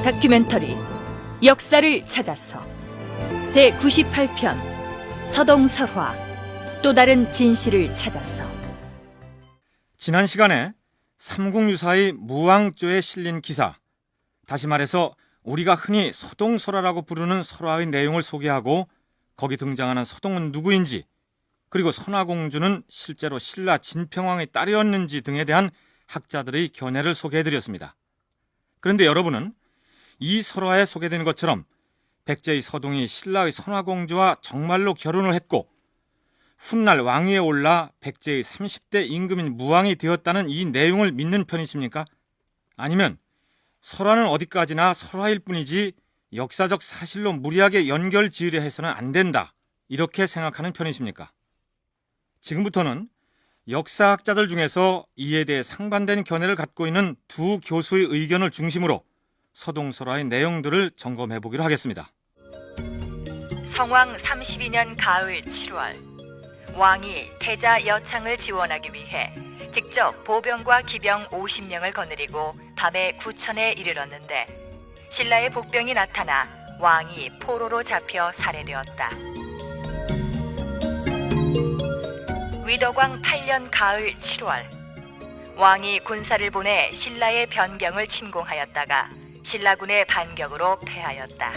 다큐멘터리 역사를 찾아서 제98편 서동설화 또 다른 진실을 찾아서. 지난 시간에 삼국유사의 무왕조에 실린 기사, 다시 말해서 우리가 흔히 서동설화라고 부르는 설화의 내용을 소개하고 거기 등장하는 서동은 누구인지, 그리고 선화공주는 실제로 신라 진평왕의 딸이었는지 등에 대한 학자들의 견해를 소개해드렸습니다. 그런데 여러분은 이 설화에 소개되는 것처럼 백제의 서동이 신라의 선화공주와 정말로 결혼을 했고 훗날 왕위에 올라 백제의 30대 임금인 무왕이 되었다는 이 내용을 믿는 편이십니까? 아니면 설화는 어디까지나 설화일 뿐이지 역사적 사실로 무리하게 연결 지으려 해서는 안 된다, 이렇게 생각하는 편이십니까? 지금부터는 역사학자들 중에서 이에 대해 상반된 견해를 갖고 있는 두 교수의 의견을 중심으로 서동설화의 내용들을 점검해 보기로 하겠습니다. 성왕 32년 가을 7월, 왕이 태자 여창을 지원하기 위해 직접 보병과 기병 50명을 거느리고 밤에 구천에 이르렀는데 신라의 복병이 나타나 왕이 포로로 잡혀 살해되었다. 위덕왕 8년 가을 7월, 왕이 군사를 보내 신라의 변경을 침공하였다가 신라군의 반격으로 패하였다.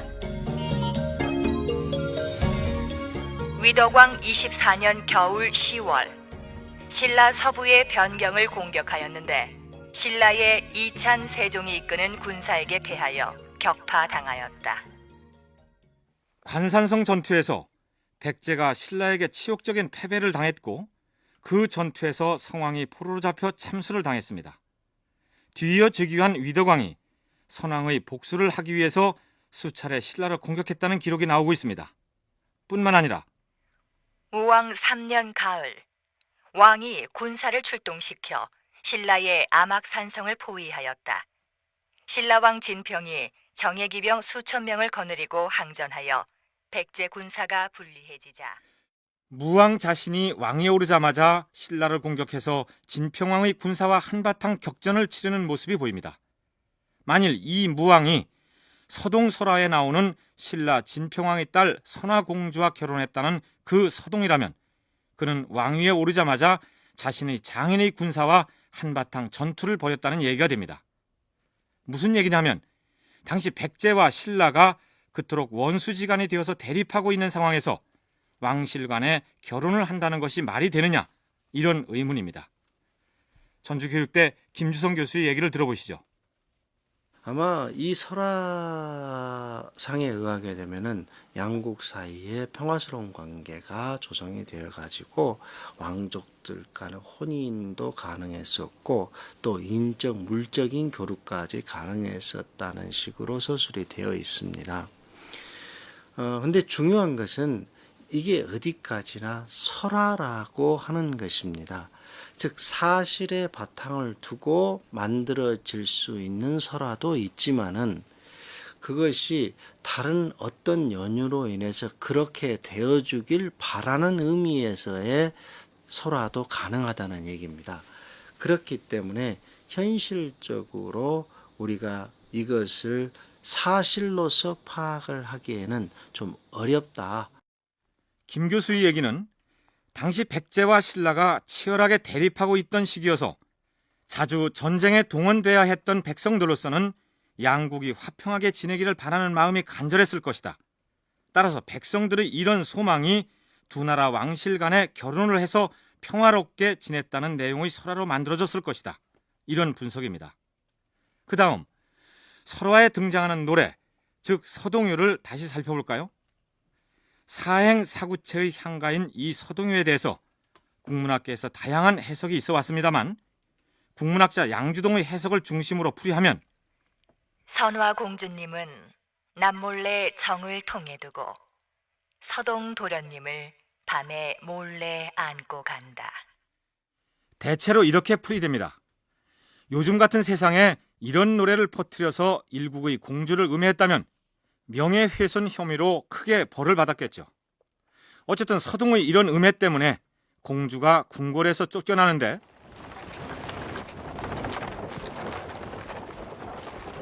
위덕왕 24년 겨울 10월, 신라 서부의 변경을 공격하였는데 신라의 이찬 세종이 이끄는 군사에게 패하여 격파당하였다. 관산성 전투에서 백제가 신라에게 치욕적인 패배를 당했고 그 전투에서 성왕이 포로로 잡혀 참수를 당했습니다. 뒤이어 즉위한 위덕왕이 선왕의 복수를 하기 위해서 수차례 신라를 공격했다는 기록이 나오고 있습니다. 뿐만 아니라 우왕 3년 가을, 왕이 군사를 출동시켜 신라의 아막산성을 포위하였다. 신라왕 진평이 정예기병 수천 명을 거느리고 항전하여 백제 군사가 불리해지자 무왕 자신이 왕위에 오르자마자 신라를 공격해서 진평왕의 군사와 한바탕 격전을 치르는 모습이 보입니다. 만일 이 무왕이 서동설화에 나오는 신라 진평왕의 딸 선화공주와 결혼했다는 그 서동이라면 그는 왕위에 오르자마자 자신의 장인의 군사와 한바탕 전투를 벌였다는 얘기가 됩니다. 무슨 얘기냐면 당시 백제와 신라가 그토록 원수지간이 되어서 대립하고 있는 상황에서 왕실 간에 결혼을 한다는 것이 말이 되느냐, 이런 의문입니다. 전주교육대 김주성 교수의 얘기를 들어보시죠. 아마 이 설화상에 의하게 되면은 양국 사이에 평화스러운 관계가 조성이 되어 가지고 왕족들 간의 혼인도 가능했었고 또 인적 물적인 교류까지 가능했었다는 식으로 서술이 되어 있습니다. 근데 중요한 것은 이게 어디까지나 설화라고 하는 것입니다. 즉 사실의 바탕을 두고 만들어질 수 있는 설화도 있지만은 그것이 다른 어떤 연유로 인해서 그렇게 되어주길 바라는 의미에서의 설화도 가능하다는 얘기입니다. 그렇기 때문에 현실적으로 우리가 이것을 사실로서 파악을 하기에는 좀 어렵다. 김 교수의 얘기는 당시 백제와 신라가 치열하게 대립하고 있던 시기여서 자주 전쟁에 동원돼야 했던 백성들로서는 양국이 화평하게 지내기를 바라는 마음이 간절했을 것이다. 따라서 백성들의 이런 소망이 두 나라 왕실 간에 결혼을 해서 평화롭게 지냈다는 내용의 설화로 만들어졌을 것이다. 이런 분석입니다. 그 다음 설화에 등장하는 노래, 즉 서동요를 다시 살펴볼까요? 사행사구체의 향가인 이 서동요에 대해서 국문학계에서 다양한 해석이 있어 왔습니다만 국문학자 양주동의 해석을 중심으로 풀이하면 선화공주님은 남몰래 정을 통해 두고 서동도련님을 밤에 몰래 안고 간다. 대체로 이렇게 풀이됩니다. 요즘 같은 세상에 이런 노래를 퍼뜨려서 일국의 공주를 음해했다면 명예훼손 혐의로 크게 벌을 받았겠죠. 어쨌든 서동의 이런 음해 때문에 공주가 궁궐에서 쫓겨나는데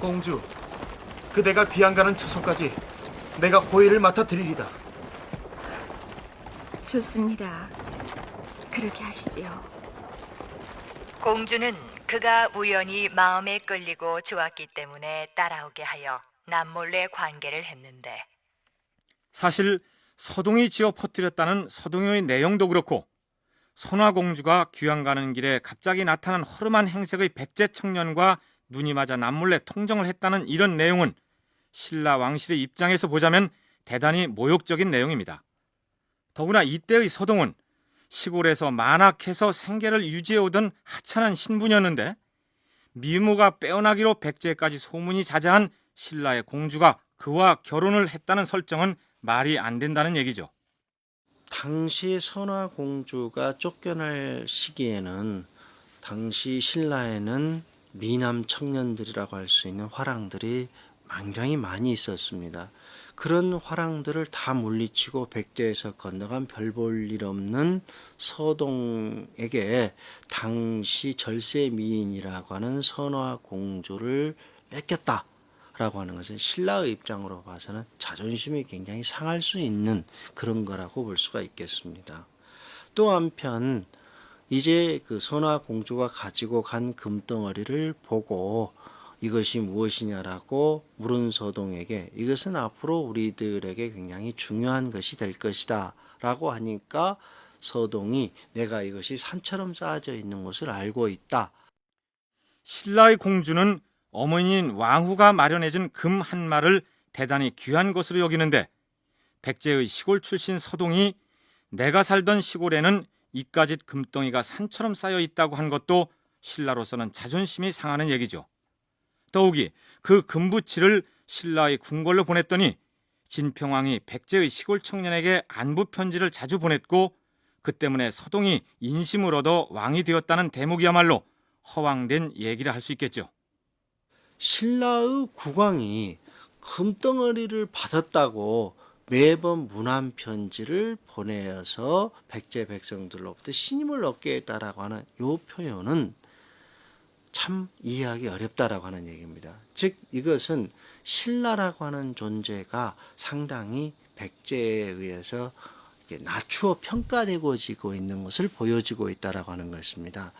공주, 그대가 귀양가는 처소까지 내가 호의를 맡아 드리리다. 좋습니다. 그렇게 하시지요. 공주는 그가 우연히 마음에 끌리고 좋았기 때문에 따라오게 하여 남몰래 관계를 했는데 사실 서동이 지어 퍼뜨렸다는 서동요의 내용도 그렇고 선화공주가 귀양 가는 길에 갑자기 나타난 허름한 행색의 백제 청년과 눈이 맞아 남몰래 통정을 했다는 이런 내용은 신라 왕실의 입장에서 보자면 대단히 모욕적인 내용입니다. 더구나 이때의 서동은 시골에서 만학해서 생계를 유지해오던 하찮은 신분이었는데 미모가 빼어나기로 백제까지 소문이 자자한 신라의 공주가 그와 결혼을 했다는 설정은 말이 안 된다는 얘기죠. 당시 선화공주가 쫓겨날 시기에는 당시 신라에는 미남 청년들이라고 할 수 있는 화랑들이 굉장히 많이 있었습니다. 그런 화랑들을 다 물리치고 백제에서 건너간 별 볼 일 없는 서동에게 당시 절세 미인이라고 하는 선화공주를 뺏겼다라고 하는 것은 신라의 입장으로 봐서는 자존심이 굉장히 상할 수 있는 그런 거라고 볼 수가 있겠습니다. 또 한편 이제 그 선화공주가 가지고 간 금덩어리를 보고 이것이 무엇이냐라고 물은 서동에게 이것은 앞으로 우리들에게 굉장히 중요한 것이 될 것이다 라고 하니까 서동이 내가 이것이 산처럼 쌓아져 있는 것을 알고 있다. 신라의 공주는 어머니인 왕후가 마련해준 금 한 마를 대단히 귀한 것으로 여기는데 백제의 시골 출신 서동이 내가 살던 시골에는 이까짓 금덩이가 산처럼 쌓여 있다고 한 것도 신라로서는 자존심이 상하는 얘기죠. 더욱이 그 금부치를 신라의 궁궐로 보냈더니 진평왕이 백제의 시골 청년에게 안부 편지를 자주 보냈고 그 때문에 서동이 인심을 얻어 왕이 되었다는 대목이야말로 허황된 얘기를 할 수 있겠죠. 신라의 국왕이 금덩어리를 받았다고 매번 문안 편지를 보내어서 백제 백성들로부터 신임을 얻게 했다라고 하는 이 표현은 참 이해하기 어렵다라고 하는 얘기입니다. 즉 이것은 신라라고 하는 존재가 상당히 백제에 의해서 낮추어 평가되고 있는 것을 보여주고 있다라고 하는 것입니다.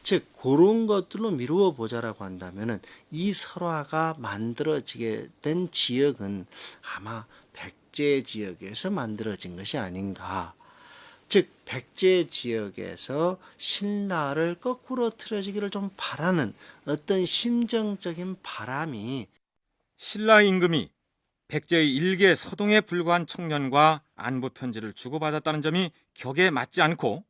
즉 그런 것들로 미루어 보자라고 한다면은 이 설화가 만들어지게 된 지역은 아마 백제 지역에서 만들어진 것이 아닌가. 즉 백제 지역에서 신라를 거꾸로 틀어지기를 좀 바라는 어떤 심정적인 바람이 신라 임금이 백제의 일개 서동에 불과한 청년과 안부 편지를 주고받았다는 점이 격에 맞지 않고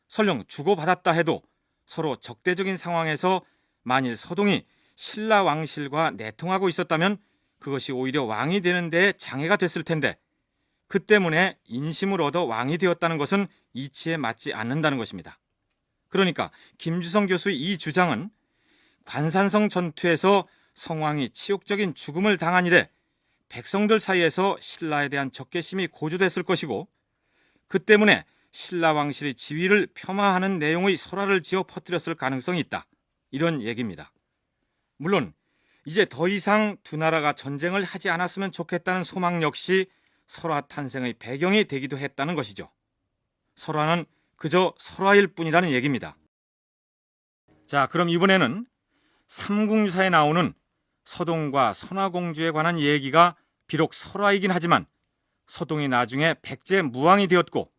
설령 주고받았다 해도 서로 적대적인 상황에서 만일 서동이 신라 왕실과 내통하고 있었다면 그것이 오히려 왕이 되는 데 장애가 됐을 텐데 그 때문에 인심을 얻어 왕이 되었다는 것은 이치에 맞지 않는다는 것입니다. 그러니까 김주성 교수의 이 주장은 관산성 전투에서 성왕이 치욕적인 죽음을 당한 이래 백성들 사이에서 신라에 대한 적개심이 고조됐을 것이고 그 때문에 신라 왕실의 지위를 폄하하는 내용의 설화를 지어 퍼뜨렸을 가능성이 있다. 이런 얘기입니다. 물론 이제 더 이상 두 나라가 전쟁을 하지 않았으면 좋겠다는 소망 역시 설화 탄생의 배경이 되기도 했다는 것이죠. 설화는 그저 설화일 뿐이라는 얘기입니다. 자, 그럼 이번에는 삼국유사에 나오는 서동과 선화공주에 관한 얘기가 비록 설화이긴 하지만 서동이 나중에 백제 무왕이 되었고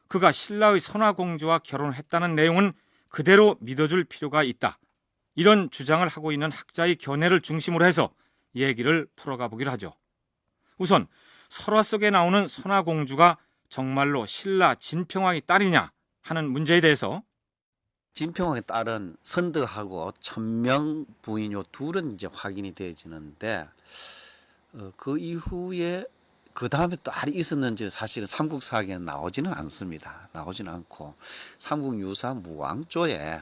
그가 신라의 선화공주와 결혼했다는 내용은 그대로 믿어줄 필요가 있다. 이런 주장을 하고 있는 학자의 견해를 중심으로 해서 얘기를 풀어가 보기로 하죠. 우선 설화 속에 나오는 선화공주가 정말로 신라 진평왕의 딸이냐 하는 문제에 대해서 진평왕의 딸은 선덕하고 천명 부인 요 둘은 이제 확인이 되어지는데 그 이후에 그 다음에 딸이 있었는지 사실은 삼국사기에 나오지는 않습니다. 나오지는 않고 삼국유사 무왕조에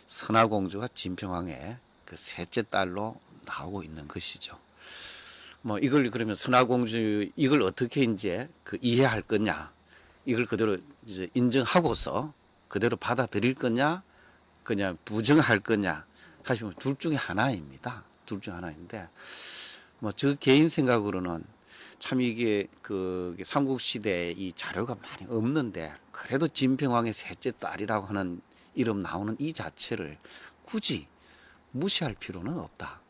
선화공주가 진평왕의 그 셋째 딸로 나오고 있는 것이죠. 뭐 이걸 그러면 선화공주 이걸 어떻게 이제 그 이해할 거냐, 이걸 그대로 이제 인정하고서 그대로 받아들일 거냐, 그냥 부정할 거냐, 사실 둘 중에 하나입니다. 둘 중에 하나인데 뭐 저 개인 생각으로는 참 이게 그 삼국시대에 이 자료가 많이 없는데 그래도 진평왕의 셋째 딸이라고 하는 이름 나오는 이 자체를 굳이 무시할 필요는 없다.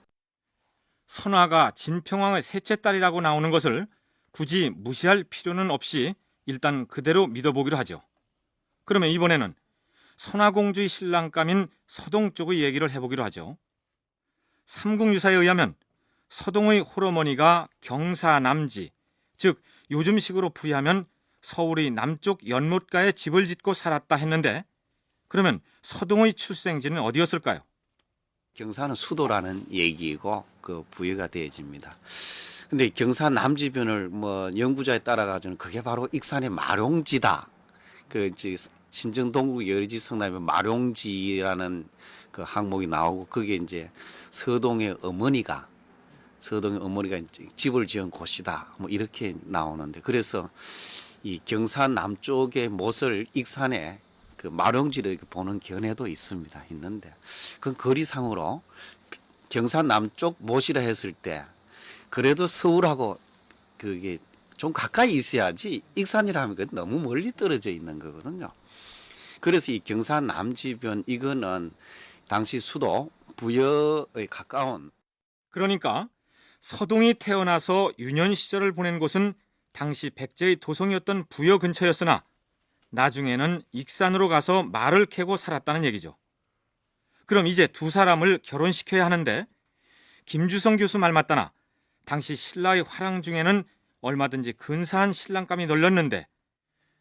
선화가 진평왕의 셋째 딸이라고 나오는 것을 굳이 무시할 필요는 없이 일단 그대로 믿어보기로 하죠. 그러면 이번에는 선화공주의 신랑감인 서동 쪽의 얘기를 해보기로 하죠. 삼국유사에 의하면 서동의 홀어머니가 경사남지, 즉 요즘식으로 풀이하면 서울의 남쪽 연못가에 집을 짓고 살았다 했는데, 그러면 서동의 출생지는 어디였을까요? 경사는 수도라는 얘기이고 그 부여가 되어집니다. 근데 경사 남지변을 뭐 연구자에 따라 가지고는 그게 바로 익산의 마룡지다. 그 신정동국 여의지 성남에 마룡지라는 그 항목이 나오고 그게 이제 서동의 어머니가 이제 집을 지은 곳이다. 뭐 이렇게 나오는데, 그래서 이 경산 남쪽의 못을 익산에 그 마룡지를 이렇게 보는 견해도 있는데, 그 거리상으로 경산 남쪽 못이라 했을 때 그래도 서울하고 그게 좀 가까이 있어야지, 익산이라면 그 너무 멀리 떨어져 있는 거거든요. 그래서 이 경산 남지변 이거는 당시 수도 부여에 가까운, 그러니까 서동이 태어나서 유년 시절을 보낸 곳은 당시 백제의 도성이었던 부여 근처였으나 나중에는 익산으로 가서 말을 캐고 살았다는 얘기죠. 그럼 이제 두 사람을 결혼시켜야 하는데, 김주성 교수 말 맞다나 당시 신라의 화랑 중에는 얼마든지 근사한 신랑감이 널렸는데,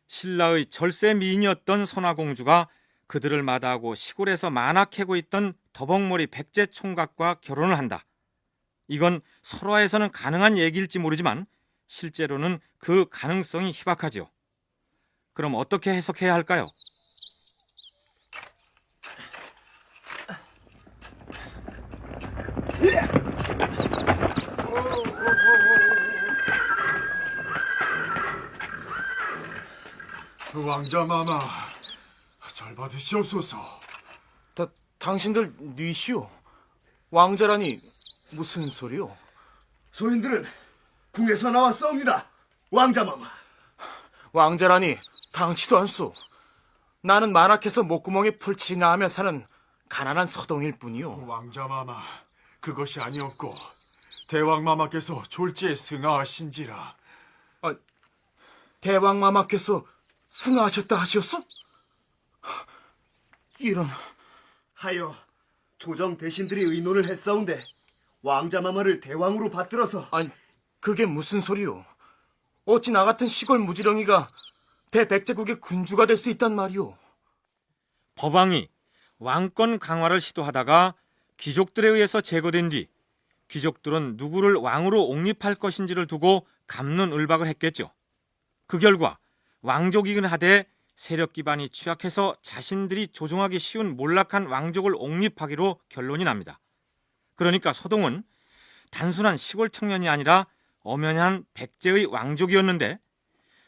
신라의 절세 미인이었던 선화공주가 그들을 마다하고 시골에서 만화 캐고 있던 더벅머리 백제 총각과 결혼을 한다. 이건 설화에서는 가능한 얘기일지 모르지만 실제로는 그 가능성이 희박하죠. 그럼 어떻게 해석해야 할까요? 왕자마마, 잘 받으시옵소서. 당신들 뉘시오. 왕자라니 무슨 소리요? 소인들은 궁에서 나왔사옵니다, 왕자마마. 왕자라니 당치도 않소. 나는 만학해서 목구멍에 풀칠이나 하며 사는 가난한 서동일 뿐이요. 왕자마마, 그것이 아니었고 대왕마마께서 졸지에 승하하신지라. 대왕마마께서 승하하셨다 하시었어? 이런. 하여 조정 대신들이 의논을 했사온데 왕자마마를 대왕으로 받들어서. 아니, 그게 무슨 소리요? 어찌 나 같은 시골 무지렁이가 대백제국의 군주가 될 수 있단 말이오? 법왕이 왕권 강화를 시도하다가 귀족들에 의해서 제거된 뒤 귀족들은 누구를 왕으로 옹립할 것인지를 두고 갑론을박을 했겠죠. 그 결과 왕족이긴 하되 세력 기반이 취약해서 자신들이 조종하기 쉬운 몰락한 왕족을 옹립하기로 결론이 납니다. 그러니까 서동은 단순한 시골 청년이 아니라 엄연한 백제의 왕족이었는데,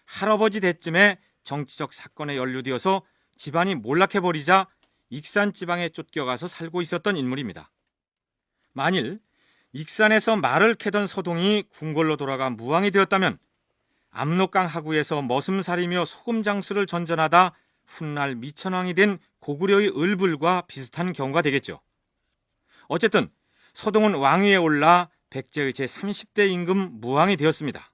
할아버지 대쯤에 정치적 사건에 연루되어서 집안이 몰락해버리자 익산 지방에 쫓겨가서 살고 있었던 인물입니다. 만일 익산에서 말을 캐던 서동이 궁궐로 돌아가 무왕이 되었다면 압록강 하구에서 머슴살이며 소금장수를 전전하다 훗날 미천왕이 된 고구려의 을불과 비슷한 경우가 되겠죠. 어쨌든 서동은 왕위에 올라 백제의 제30대 임금 무왕이 되었습니다.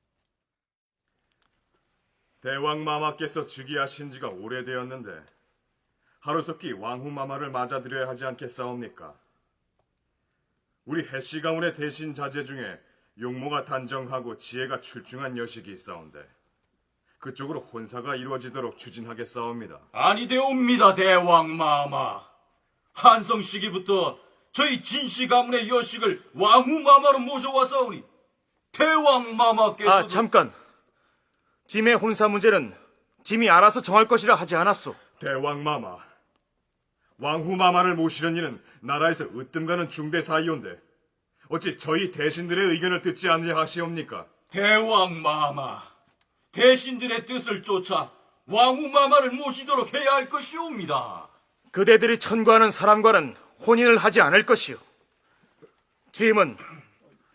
대왕마마께서 즉위하신 지가 오래되었는데 하루속히 왕후마마를 맞아드려야 하지 않겠사옵니까? 우리 해씨 가문의 대신 자제 중에 용모가 단정하고 지혜가 출중한 여식이 있사온데 그쪽으로 혼사가 이루어지도록 추진하겠사옵니다. 아니되옵니다, 대왕마마. 한성 시기부터 저희 진씨 가문의 여식을 왕후마마로 모셔왔사오니 대왕마마께서도... 잠깐. 짐의 혼사 문제는 짐이 알아서 정할 것이라 하지 않았소. 대왕마마, 왕후마마를 모시는 이는 나라에서 으뜸가는 중대 사이온데 어찌 저희 대신들의 의견을 듣지 않으려 하시옵니까? 대왕마마, 대신들의 뜻을 쫓아 왕후마마를 모시도록 해야 할 것이옵니다. 그대들이 천구하는 사람과는 혼인을 하지 않을 것이오. 짐은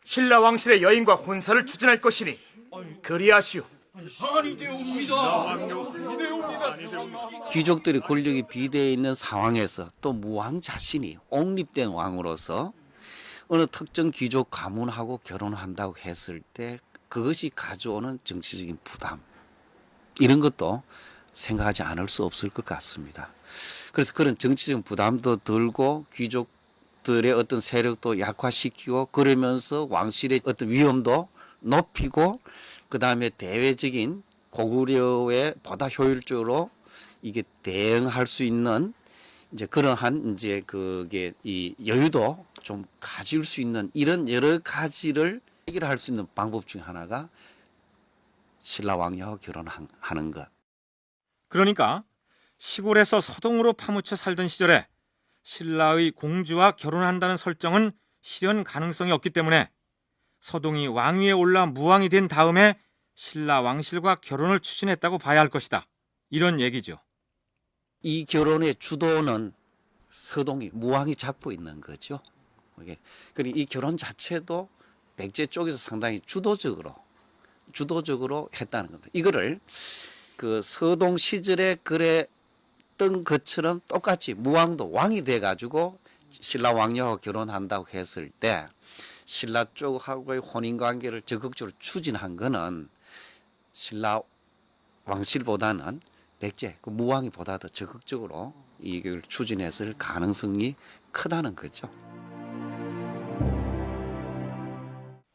신라 왕실의 여인과 혼사를 추진할 것이니 그리하시오. 귀족들이 권력이 비대해 있는 상황에서 또 무왕 자신이 옹립된 왕으로서 어느 특정 귀족 가문하고 결혼한다고 했을 때 그것이 가져오는 정치적인 부담, 이런 것도 생각하지 않을 수 없을 것 같습니다. 그래서 그런 정치적 부담도 들고 귀족들의 어떤 세력도 약화시키고 그러면서 왕실의 어떤 위험도 높이고 그 다음에 대외적인 고구려에 보다 효율적으로 이게 대응할 수 있는 이제 그러한 이제 그게 이 여유도 좀 가질 수 있는 이런 여러 가지를 해결할 수 있는 방법 중 하나가 신라 왕녀와 결혼하는 것. 그러니까 시골에서 서동으로 파묻혀 살던 시절에 신라의 공주와 결혼한다는 설정은 실현 가능성이 없기 때문에 서동이 왕위에 올라 무왕이 된 다음에 신라 왕실과 결혼을 추진했다고 봐야 할 것이다. 이런 얘기죠. 이 결혼의 주도는 서동이 무왕이 잡고 있는 거죠. 그리고 이 결혼 자체도 백제 쪽에서 상당히 주도적으로 했다는 겁니다. 이거를 그 서동 시절에 그랬던 것처럼 똑같이 무왕도 왕이 돼가지고 신라 왕녀와 결혼한다고 했을 때 신라 쪽하고의 혼인 관계를 적극적으로 추진한 거는 신라 왕실보다는 백제 그 무왕이 보다 더 적극적으로 이걸 추진했을 가능성이 크다는 거죠.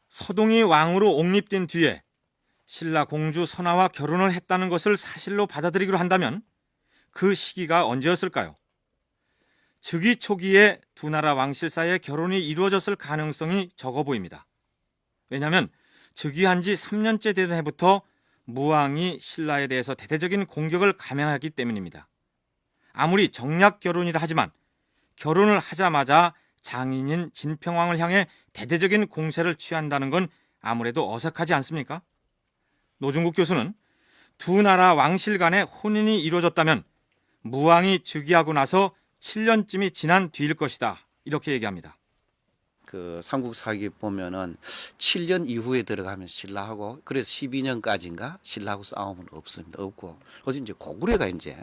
서동이 왕으로 옹립된 뒤에 신라 공주 선아와 결혼을 했다는 것을 사실로 받아들이기로 한다면 그 시기가 언제였을까요? 즉위 초기에 두 나라 왕실 사이에 결혼이 이루어졌을 가능성이 적어 보입니다. 왜냐하면 즉위한 지 3년째 되던 해부터 무왕이 신라에 대해서 대대적인 공격을 감행하기 때문입니다. 아무리 정략 결혼이라 하지만 결혼을 하자마자 장인인 진평왕을 향해 대대적인 공세를 취한다는 건 아무래도 어색하지 않습니까? 노중국 교수는 두 나라 왕실 간의 혼인이 이루어졌다면 무왕이 즉위하고 나서 7년쯤이 지난 뒤일 것이다. 이렇게 얘기합니다. 그 삼국사기 보면은 7년 이후에 들어가면 신라하고 그래서 12년까지인가 신라하고 싸움은 없습니다. 없고 어제 이제 고구려가 이제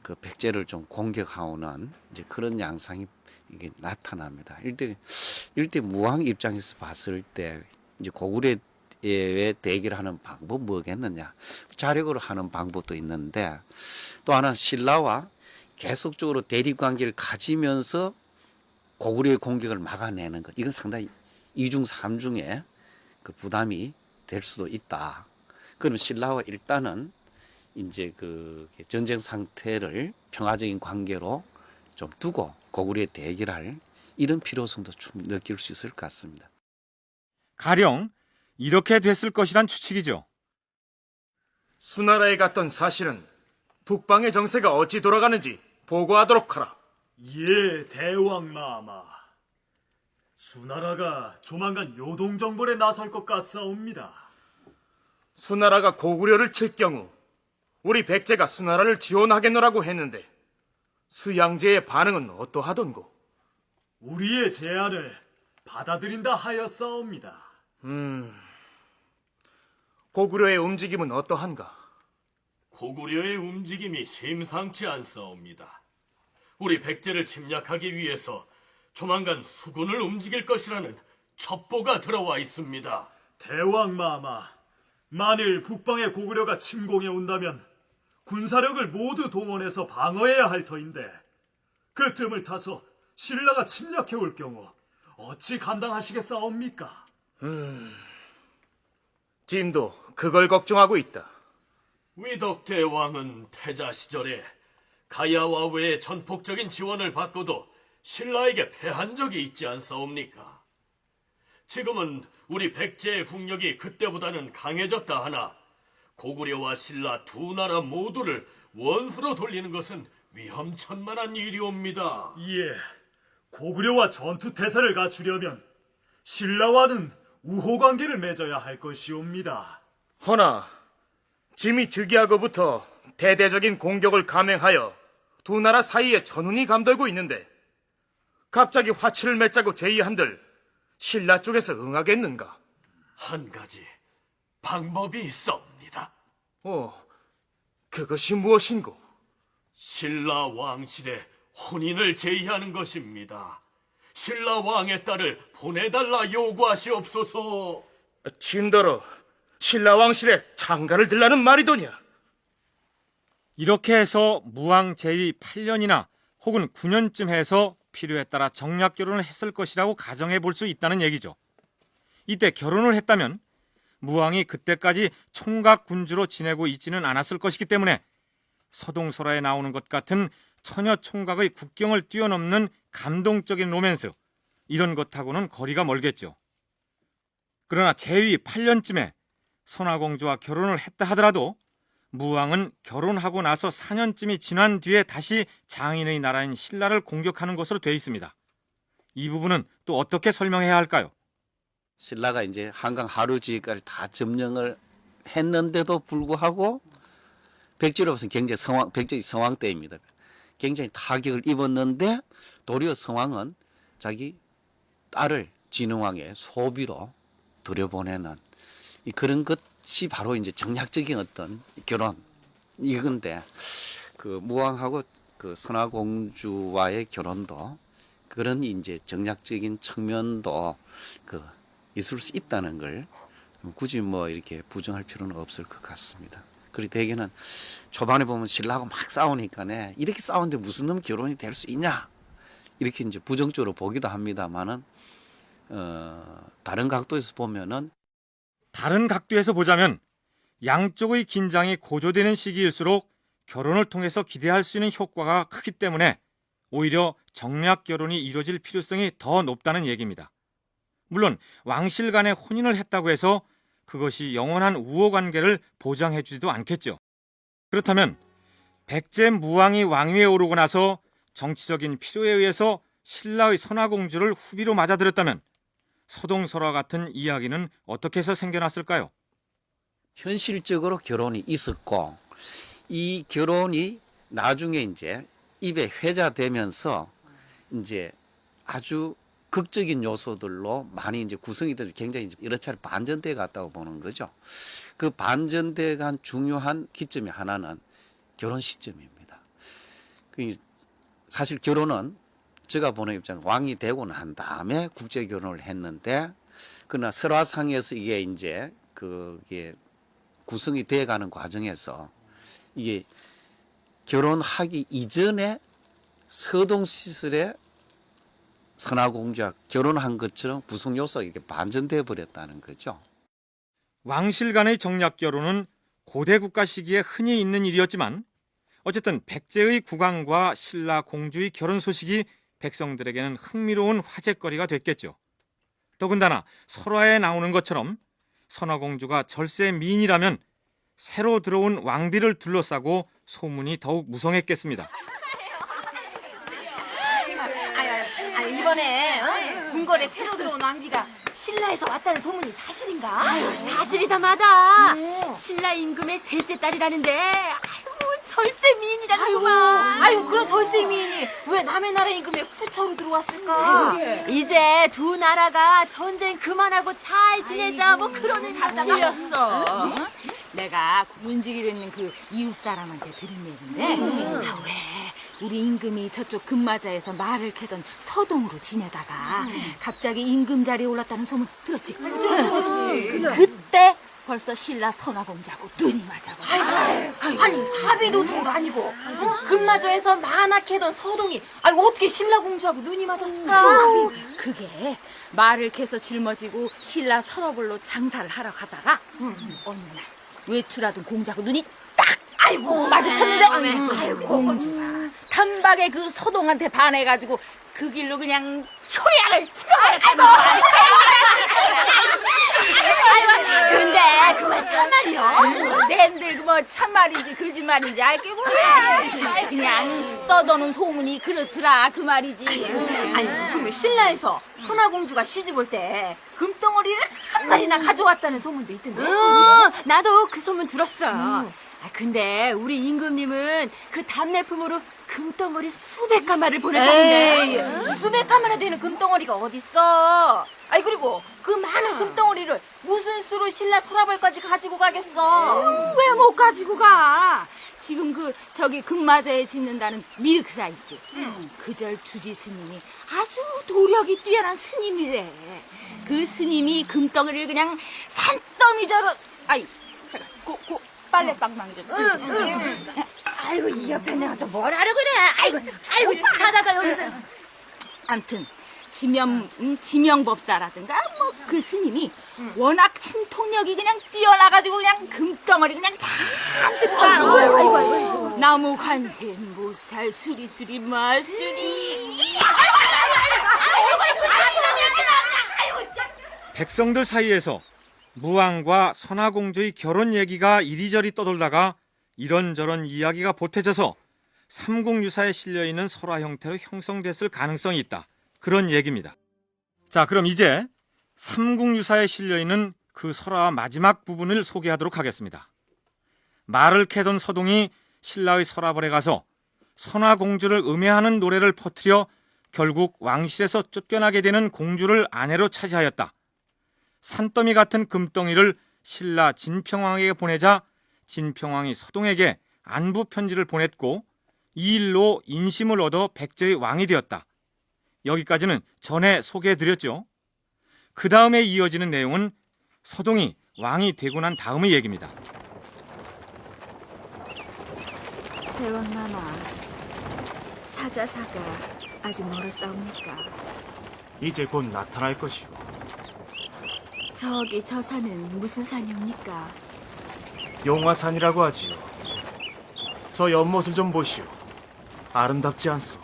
그 백제를 좀 공격하오는 이제 그런 양상이 이게 나타납니다. 일대 무왕 입장에서 봤을 때 이제 고구려에 대결하는 방법 뭐겠느냐? 자력으로 하는 방법도 있는데 또 하나 신라와 계속적으로 대립 관계를 가지면서 고구려의 공격을 막아내는 것. 이건 상당히 2중 3중에 그 부담이 될 수도 있다. 그럼 신라와 일단은 이제 그 전쟁 상태를 평화적인 관계로 좀 두고 고구려에 대결할 이런 필요성도 좀 느낄 수 있을 것 같습니다. 가령 이렇게 됐을 것이란 추측이죠. 수나라에 갔던 사실은 북방의 정세가 어찌 돌아가는지 보고하도록 하라. 예, 대왕마마. 수나라가 조만간 요동정벌에 나설 것 같사옵니다. 수나라가 고구려를 칠 경우 우리 백제가 수나라를 지원하겠노라고 했는데 수양제의 반응은 어떠하던고? 우리의 제안을 받아들인다 하였사옵니다. 고구려의 움직임은 어떠한가? 고구려의 움직임이 심상치 않사옵니다. 우리 백제를 침략하기 위해서 조만간 수군을 움직일 것이라는 첩보가 들어와 있습니다. 대왕마마, 만일 북방의 고구려가 침공해 온다면 군사력을 모두 동원해서 방어해야 할 터인데 그 틈을 타서 신라가 침략해 올 경우 어찌 감당하시겠사옵니까? 짐도 그걸 걱정하고 있다. 위덕대왕은 태자 시절에 가야와 외의 전폭적인 지원을 받고도 신라에게 패한 적이 있지 않사옵니까? 지금은 우리 백제의 국력이 그때보다는 강해졌다 하나 고구려와 신라 두 나라 모두를 원수로 돌리는 것은 위험천만한 일이옵니다. 예, 고구려와 전투태세를 갖추려면 신라와는 우호관계를 맺어야 할 것이옵니다. 허나 짐이 즉위하고부터 대대적인 공격을 감행하여 두 나라 사이에 전운이 감돌고 있는데 갑자기 화치를 맺자고 제의한들 신라 쪽에서 응하겠는가? 한 가지 방법이 있사옵니다. 그것이 무엇인고? 신라 왕실의 혼인을 제의하는 것입니다. 신라 왕의 딸을 보내달라 요구하시옵소서. 진더러 신라 왕실에 장가를 들라는 말이더냐? 이렇게 해서 무왕 제위 8년이나 혹은 9년쯤 해서 필요에 따라 정략 결혼을 했을 것이라고 가정해 볼 수 있다는 얘기죠. 이때 결혼을 했다면 무왕이 그때까지 총각 군주로 지내고 있지는 않았을 것이기 때문에 서동설화에 나오는 것 같은 처녀 총각의 국경을 뛰어넘는 감동적인 로맨스, 이런 것하고는 거리가 멀겠죠. 그러나 제위 8년쯤에 선화공주와 결혼을 했다 하더라도 무왕은 결혼하고 나서 4년쯤이 지난 뒤에 다시 장인의 나라인 신라를 공격하는 것으로 되어 있습니다. 이 부분은 또 어떻게 설명해야 할까요? 신라가 이제 한강 하류지까지 다 점령을 했는데도 불구하고 백제로서는 굉장히 백제 성왕 때입니다. 굉장히 타격을 입었는데 도리어 성왕은 자기 딸을 진흥왕의 소비로 들여보내는 그런 것이 바로 이제 정략적인 어떤 결혼 이건데, 그 무왕하고 그 선화공주와의 결혼도 그런 이제 정략적인 측면도 그 있을 수 있다는 걸 굳이 뭐 이렇게 부정할 필요는 없을 것 같습니다. 그리고 대개는 초반에 보면 신라하고 막 싸우니까네, 이렇게 싸우는데 무슨 놈 결혼이 될 수 있냐, 이렇게 이제 부정적으로 보기도 합니다만은 다른 각도에서 보면은, 다른 각도에서 보자면 양쪽의 긴장이 고조되는 시기일수록 결혼을 통해서 기대할 수 있는 효과가 크기 때문에 오히려 정략 결혼이 이루어질 필요성이 더 높다는 얘기입니다. 물론 왕실 간에 혼인을 했다고 해서 그것이 영원한 우호 관계를 보장해 주지도 않겠죠. 그렇다면 백제 무왕이 왕위에 오르고 나서 정치적인 필요에 의해서 신라의 선화공주를 후비로 맞아들였다면 서동설화 같은 이야기는 어떻게 해서 생겨났을까요? 현실적으로 결혼이 있었고, 이 결혼이 나중에 이제 입에 회자되면서 이제 아주 극적인 요소들로 많이 이제 구성이 돼서 굉장히 여러 차례 반전돼 갔다고 보는 거죠. 그 반전돼 간 중요한 기점이 하나는 결혼 시점입니다. 사실 결혼은 제가 보는 입장은 왕이 되고 난 다음에 국제 결혼을 했는데, 그러나 설화상에서 이게 이제 그게 구성이 돼 가는 과정에서 이게 결혼하기 이전에 서동시설에 선화공주와 결혼한 것처럼 구성 요소가 이렇게 반전돼 버렸다는 거죠. 왕실 간의 정략 결혼은 고대 국가 시기에 흔히 있는 일이었지만 어쨌든 백제의 국왕과 신라 공주의 결혼 소식이 백성들에게는 흥미로운 화제거리가 됐겠죠. 더군다나 설화에 나오는 것처럼 선화공주가 절세 미인이라면 새로 들어온 왕비를 둘러싸고 소문이 더욱 무성했겠습니다. 이번에 궁궐에 새로 들어온 왕비가 신라에서 왔다는 소문이 사실인가? 아유, 사실이다 마다. 신라 임금의 셋째 딸이라는데, 아이고, 절세 미인이라구만. 아유, 그런 절세 미인이 왜 남의 나라 임금의 후처로 들어왔을까? 이제 두 나라가 전쟁 그만하고 잘 지내자 뭐 그러는 다 여자가 틀렸어. 내가 군직에 있는 그 이웃 사람한테 들은 얘긴데, 왜 우리 임금이 저쪽 금마자에서 말을 캐던 서동으로 지내다가 갑자기 임금 자리에 올랐다는 소문 들었지? 들었지. 그때 벌써 신라 선화공주하고 눈이 맞아버렸어. 아니 사비도성도 아니고 금마저에서 만화 캐던 서동이 어떻게 신라 공주하고 눈이 맞았을까? 그게 말을 캐서 짊어지고 신라 서러벌로 장사를 하러 가다가 어느 날 외출하던 공주하고 눈이 딱 마주쳤는데 공주가 단박에 그 서동한테 반해가지고 그 길로 그냥 초약을 치러버렸다는 거야. 근데 그 말 참말이요? 낸들 뭐 참말인지 거짓말인지 알게 몰라. 그냥 떠도는 소문이 그렇더라 그 말이지. 아니 그러면 신라에서 선화공주가 시집 올 때 금덩어리를 한 마리나 가져왔다는 소문도 있던데. 나도 그 소문 들었어. 근데 우리 임금님은 그 답례품으로 금덩어리 수백 가마를 보냈다는데. 에이, 수백 가마나 되는 금덩어리가 어딨어? 아이, 그리고 그 많은 금덩어리를 무슨 수로 신라 서라벌까지 가지고 가겠어? 왜 못 가지고 가? 지금 저기 금마저에 짓는다는 미륵사 있지? 그절 주지 스님이 아주 도력이 뛰어난 스님이래. 그 스님이 금덩어리를 그냥 산더미처럼, 아이, 잠깐, 빨래방망이 좀. 아이고, 이 옆에 내가 또 뭘 하려 그래? 아이고, 찾아가, 여기서. 암튼, 지명법사라든가, 그 스님이 워낙 신통력이 그냥 뛰어나가지고 그냥 금덩어리 그냥 잔뜩 쌓아놓고, 아이고, 나무 관세음 못살 수리수리 마수리. 백성들 사이에서 무왕과 선화공주의 결혼 얘기가 이리저리 떠돌다가 이런저런 이야기가 보태져서 삼국유사에 실려있는 설화 형태로 형성됐을 가능성이 있다. 그런 얘기입니다. 자, 그럼 이제 삼국유사에 실려있는 그 설화와 마지막 부분을 소개하도록 하겠습니다. 말을 캐던 서동이 신라의 서라벌에 가서 선화공주를 음해하는 노래를 퍼뜨려 결국 왕실에서 쫓겨나게 되는 공주를 아내로 차지하였다. 산더미 같은 금덩이를 신라 진평왕에게 보내자 진평왕이 서동에게 안부 편지를 보냈고 이 일로 인심을 얻어 백제의 왕이 되었다. 여기까지는 전에 소개해드렸죠. 그 다음에 이어지는 내용은 서동이 왕이 되고 난 다음의 얘기입니다. 대왕마마, 사자사가 아직 멀었사옵니까? 이제 곧 나타날 것이오. 저기 저 산은 무슨 산이옵니까? 용화산이라고 하지요. 저 연못을 좀 보시오. 아름답지 않소?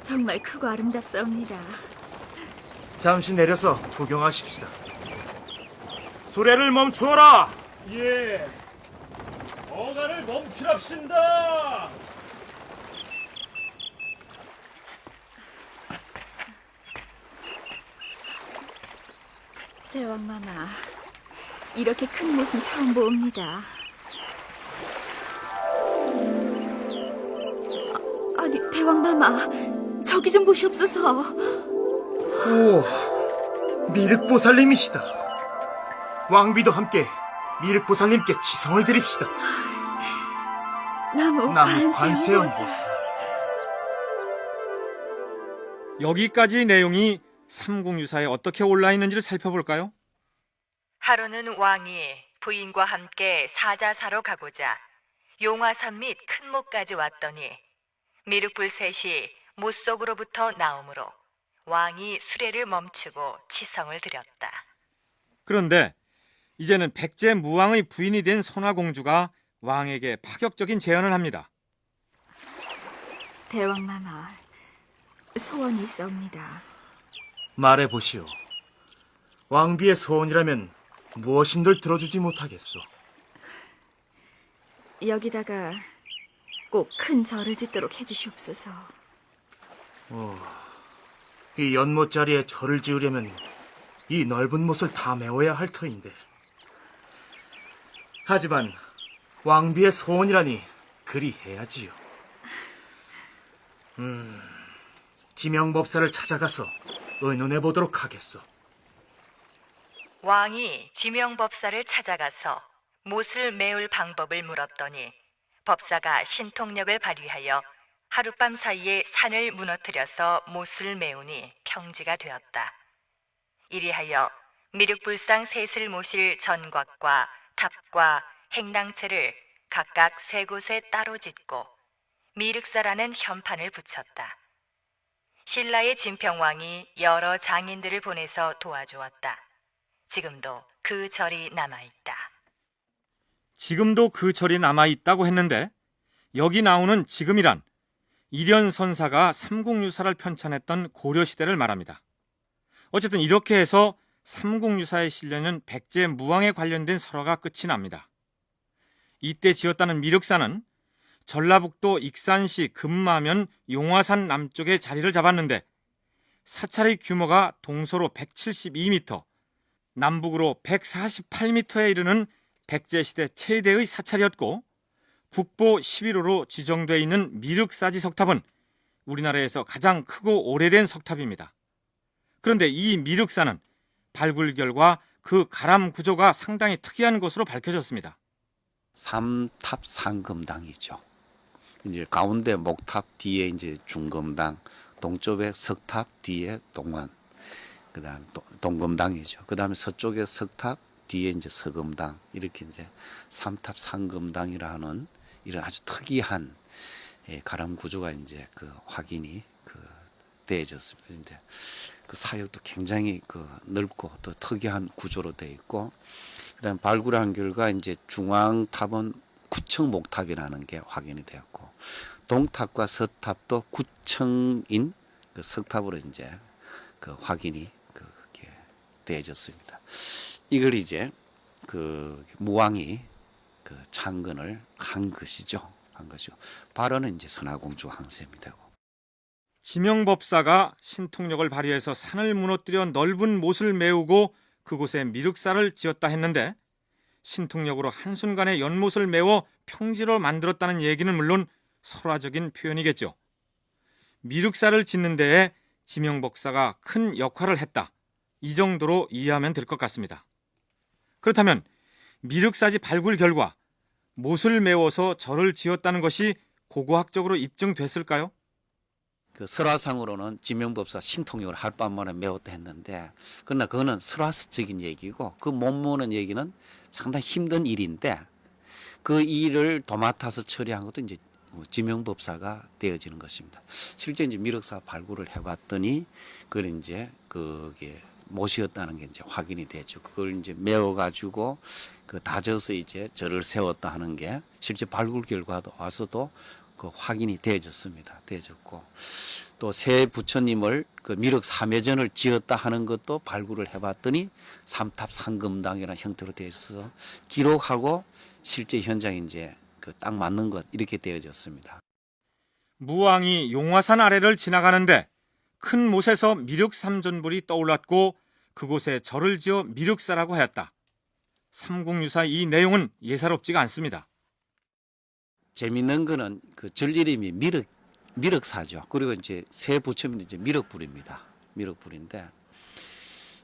정말 크고 아름답사옵니다. 잠시 내려서 구경하십시다. 수레를 멈추어라! 예. 어가를 멈추랍신다. 대왕마마, 이렇게 큰 못은 처음 보옵니다. 아니, 대왕마마, 저기 좀 보시옵소서. 오, 미륵보살님이시다. 왕비도 함께 미륵보살님께 지성을 드립시다. 나무 관세음보살. 여기까지 내용이 삼국유사에 어떻게 올라있는지를 살펴볼까요? 하루는 왕이 부인과 함께 사자사로 가고자 용화산 및 큰 못까지 왔더니 미륵불 셋이 못 속으로부터 나오므로 왕이 수레를 멈추고 치성을 드렸다. 그런데 이제는 백제 무왕의 부인이 된 선화공주가 왕에게 파격적인 제안을 합니다. 대왕마마, 소원이 있사옵니다. 말해보시오. 왕비의 소원이라면 무엇인들 들어주지 못하겠소. 여기다가 꼭 큰 절을 짓도록 해주시옵소서. 이 연못 자리에 절을 지으려면 이 넓은 못을 다 메워야 할 터인데. 하지만 왕비의 소원이라니 그리 해야지요. 지명법사를 찾아가서 의논해 보도록 하겠소. 왕이 지명법사를 찾아가서 못을 메울 방법을 물었더니 법사가 신통력을 발휘하여 하룻밤 사이에 산을 무너뜨려서 못을 메우니 평지가 되었다. 이리하여 미륵불상 셋을 모실 전곽과 탑과 행랑채를 각각 세 곳에 따로 짓고 미륵사라는 현판을 붙였다. 신라의 진평왕이 여러 장인들을 보내서 도와주었다. 지금도 그 절이 남아있다. 지금도 그 절이 남아있다고 했는데 여기 나오는 지금이란 일현선사가 삼국유사를 편찬했던 고려시대를 말합니다. 어쨌든 이렇게 해서 삼국유사에 실려있는 백제 무왕에 관련된 설화가 끝이 납니다. 이때 지었다는 미륵사는 전라북도 익산시 금마면 용화산 남쪽에 자리를 잡았는데 사찰의 규모가 동서로 172m, 남북으로 148m에 이르는 백제시대 최대의 사찰이었고 국보 11호로 지정돼 있는 미륵사지 석탑은 우리나라에서 가장 크고 오래된 석탑입니다. 그런데 이 미륵사는 발굴 결과 그 가람 구조가 상당히 특이한 것으로 밝혀졌습니다. 삼탑 상금당이죠. 이제 가운데 목탑 뒤에 이제 중금당, 동쪽에 석탑 뒤에 동안, 그다음 동금당이죠. 그다음에 서쪽에 석탑 뒤에 이제 서금당, 이렇게 이제 삼탑 상금당이라 하는 이런 아주 특이한 가람 구조가 이제 그 확인이 되어졌습니다. 이제 그 사역도 굉장히 넓고 또 특이한 구조로 되어 있고, 그다음 발굴한 결과 이제 중앙탑은 구층 목탑이라는 게 확인이 되었고, 동탑과 서탑도 구층인 그 석탑으로 이제 확인이 그게 되어졌습니다. 이걸 이제 무왕이 창건을 한 것이죠. 발언은 이제 선화공주 항세입니다. 지명법사가 신통력을 발휘해서 산을 무너뜨려 넓은 못을 메우고 그곳에 미륵사를 지었다 했는데, 신통력으로 한순간에 연못을 메워 평지로 만들었다는 얘기는 물론 설화적인 표현이겠죠. 미륵사를 짓는 데에 지명법사가 큰 역할을 했다, 이 정도로 이해하면 될 것 같습니다. 그렇다면 미륵사지 발굴 결과 못을 메워서 절을 지었다는 것이 고고학적으로 입증됐을까요? 그 설화상으로는 지명법사 신통력을 하룻밤만에 메웠다 했는데, 그러나 그거는 설화적인 얘기고, 그 못 모으는 얘기는 상당히 힘든 일인데, 그 일을 도맡아서 처리한 것도 이제 지명법사가 되어지는 것입니다. 실제 이제 미륵사 발굴을 해봤더니 그걸 이제 그게 못이었다는 게 이제 확인이 되죠. 그걸 이제 메워가지고 다져서 이제 절을 세웠다 하는 게 실제 발굴 결과도 와서도 확인이 되어졌습니다. 되어졌고, 또 새 부처님을 미륵 삼회전을 지었다 하는 것도 발굴을 해봤더니 삼탑 상금당이라는 형태로 되어 있어서 기록하고 실제 현장에 이제 딱 맞는 것, 이렇게 되어졌습니다. 무왕이 용화산 아래를 지나가는데 큰 못에서 미륵 삼존불이 떠올랐고 그곳에 절을 지어 미륵사라고 하였다. 삼국유사 이 내용은 예사롭지가 않습니다. 재밌는 거는 절 이름이 미륵사죠. 그리고 이제 새 부처님이 이제 미륵불입니다. 미륵불인데,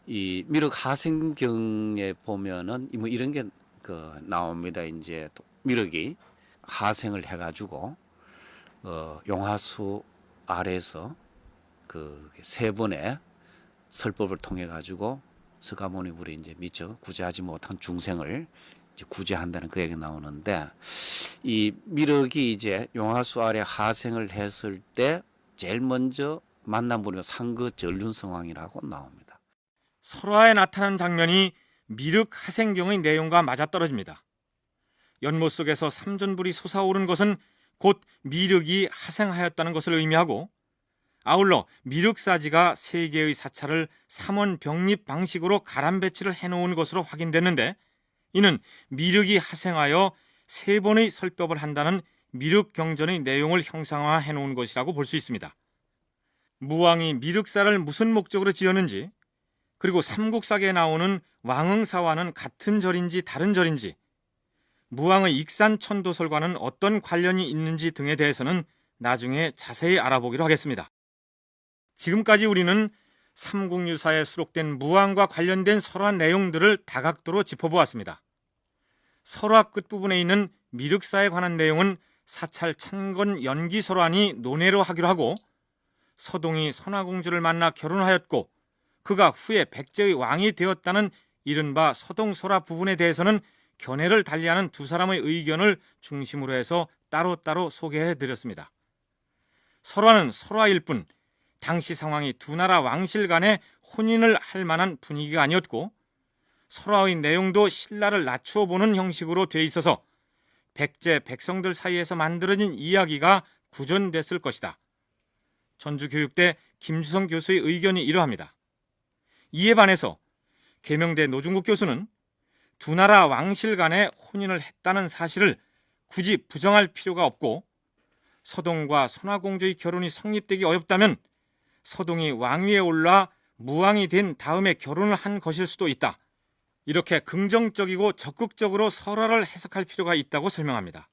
이 미륵 하생경에 보면은 뭐 이런 게 나옵니다. 이제 미륵이 하생을 해가지고 용화수 아래에서 세 번의 설법을 통해 가지고 서가모니불이 이제 미처 구제하지 못한 중생을 이제 구제한다는 그 얘기가 나오는데, 이 미륵이 이제 용화수 아래 하생을 했을 때 제일 먼저 만난 분이 상거전륜성왕이라고 나옵니다. 설화에 나타난 장면이 미륵 하생경의 내용과 맞아떨어집니다. 연못 속에서 삼존불이 솟아오른 것은 곧 미륵이 하생하였다는 것을 의미하고, 아울러 미륵사지가 세 개의 사찰을 삼원병립 방식으로 가람 배치를 해놓은 것으로 확인됐는데, 이는 미륵이 하생하여 세 번의 설법을 한다는 미륵경전의 내용을 형상화해 놓은 것이라고 볼 수 있습니다. 무왕이 미륵사를 무슨 목적으로 지었는지, 그리고 삼국사기에 나오는 왕흥사와는 같은 절인지 다른 절인지, 무왕의 익산천도설과는 어떤 관련이 있는지 등에 대해서는 나중에 자세히 알아보기로 하겠습니다. 지금까지 우리는 삼국유사에 수록된 무왕과 관련된 설화 내용들을 다각도로 짚어보았습니다. 설화 끝부분에 있는 미륵사에 관한 내용은 사찰 찬건 연기설화니 논외로 하기로 하고, 서동이 선화공주를 만나 결혼하였고 그가 후에 백제의 왕이 되었다는 이른바 서동설화 부분에 대해서는 견해를 달리하는 두 사람의 의견을 중심으로 해서 따로따로 소개해드렸습니다. 설화는 설화일 뿐 당시 상황이 두 나라 왕실 간에 혼인을 할 만한 분위기가 아니었고, 설화의 내용도 신라를 낮추어 보는 형식으로 돼 있어서 백제 백성들 사이에서 만들어진 이야기가 구전됐을 것이다. 전주교육대 김주성 교수의 의견이 이러합니다. 이에 반해서 계명대 노중국 교수는 두 나라 왕실 간에 혼인을 했다는 사실을 굳이 부정할 필요가 없고, 서동과 선화공주의 결혼이 성립되기 어렵다면 서동이 왕위에 올라 무왕이 된 다음에 결혼을 한 것일 수도 있다. 이렇게 긍정적이고 적극적으로 설화를 해석할 필요가 있다고 설명합니다.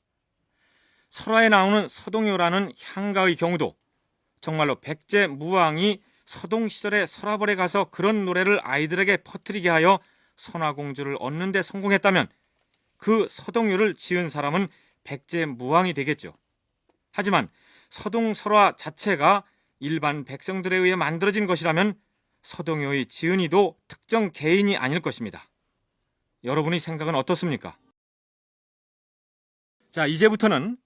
설화에 나오는 서동요라는 향가의 경우도 정말로 백제 무왕이 서동 시절에 설화벌에 가서 그런 노래를 아이들에게 퍼뜨리게 하여 선화공주를 얻는 데 성공했다면 그 서동요를 지은 사람은 백제 무왕이 되겠죠. 하지만 서동설화 자체가 일반 백성들에 의해 만들어진 것이라면 서동요의 지은이도 특정 개인이 아닐 것입니다. 여러분의 생각은 어떻습니까? 자, 이제부터는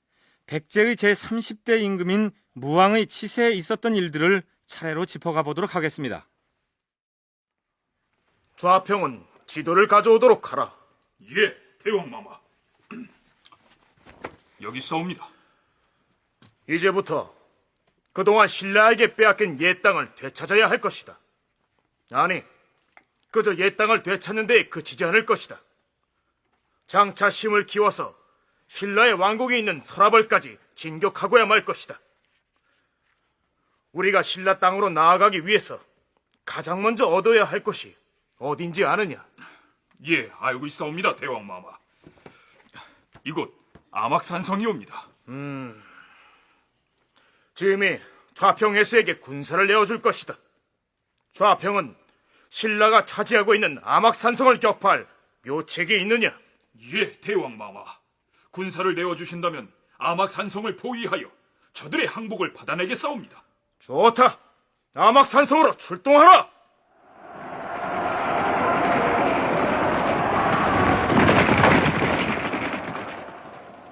백제의 제30대 임금인 무왕의 치세에 있었던 일들을 차례로 짚어가 보도록 하겠습니다. 좌평은 지도를 가져오도록 하라. 예, 대왕마마. 여기 있사옵니다. 이제부터 그동안 신라에게 빼앗긴 옛 땅을 되찾아야 할 것이다. 아니, 그저 옛 땅을 되찾는 데에 그치지 않을 것이다. 장차 힘을 키워서 신라의 왕국이 있는 설화벌까지 진격하고야 말 것이다. 우리가 신라 땅으로 나아가기 위해서 가장 먼저 얻어야 할 것이 어딘지 아느냐? 예, 알고 있사옵니다, 대왕마마. 이곳 암악산성이옵니다. 지금이 좌평 해수에게 군사를 내어줄 것이다. 좌평은 신라가 차지하고 있는 암악산성을 격파할 묘책이 있느냐? 예, 대왕마마. 군사를 내어주신다면 암악산성을 포위하여 저들의 항복을 받아내겠사옵니다. 좋다. 암악산성으로 출동하라.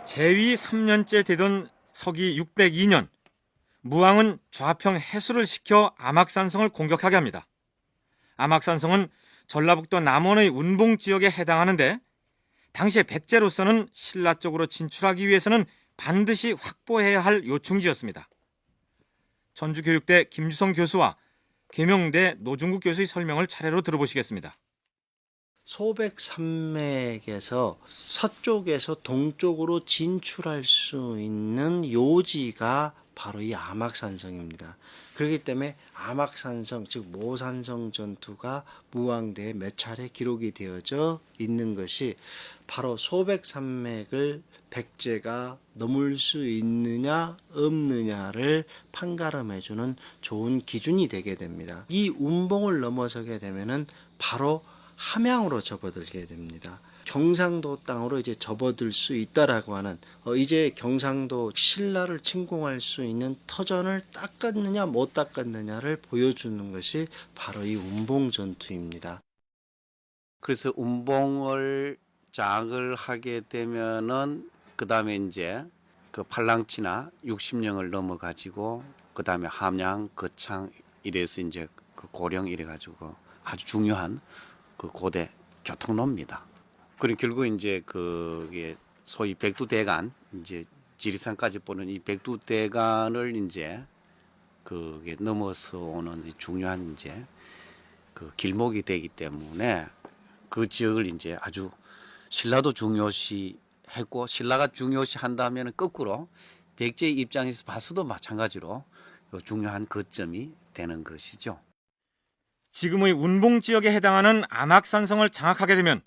제위 3년째 되던 서기 602년 무왕은 좌평 해수를 시켜 암악산성을 공격하게 합니다. 암악산성은 전라북도 남원의 운봉 지역에 해당하는데 당시에 백제로서는 신라 쪽으로 진출하기 위해서는 반드시 확보해야 할 요충지였습니다. 전주교육대 김주성 교수와 계명대 노중국 교수의 설명을 차례로 들어보시겠습니다. 소백산맥에서 서쪽에서 동쪽으로 진출할 수 있는 요지가 바로 이 암악산성입니다. 그렇기 때문에 암악산성, 즉 모산성 전투가 무왕대에 몇 차례 기록이 되어져 있는 것이 바로 소백산맥을 백제가 넘을 수 있느냐 없느냐를 판가름해주는 좋은 기준이 되게 됩니다. 이 운봉을 넘어서게 되면은 바로 함양으로 접어들게 됩니다. 경상도 땅으로 이제 접어들 수 있다라고 하는 이제 경상도 신라를 침공할 수 있는 터전을 닦았느냐 못 닦았느냐를 보여주는 것이 바로 이 운봉 전투입니다. 그래서 운봉을 장악을 하게 되면은 그 다음에 이제 그 팔랑치나 60령을 넘어 가지고 그 다음에 함양, 거창 이래서 이제 그 고령 이래 가지고 아주 중요한 그 고대 교통로입니다. 그리고 결국 이제 그게 소위 백두대간 이제 지리산까지 보는 이 백두대간을 이제 그게 넘어서 오는 중요한 이제 그 길목이 되기 때문에 그 지역을 이제 아주 신라도 중요시했고 신라가 중요시한다면 거꾸로 백제의 입장에서 봐서도 마찬가지로 중요한 거점이 되는 것이죠. 지금의 운봉 지역에 해당하는 암악산성을 장악하게 되면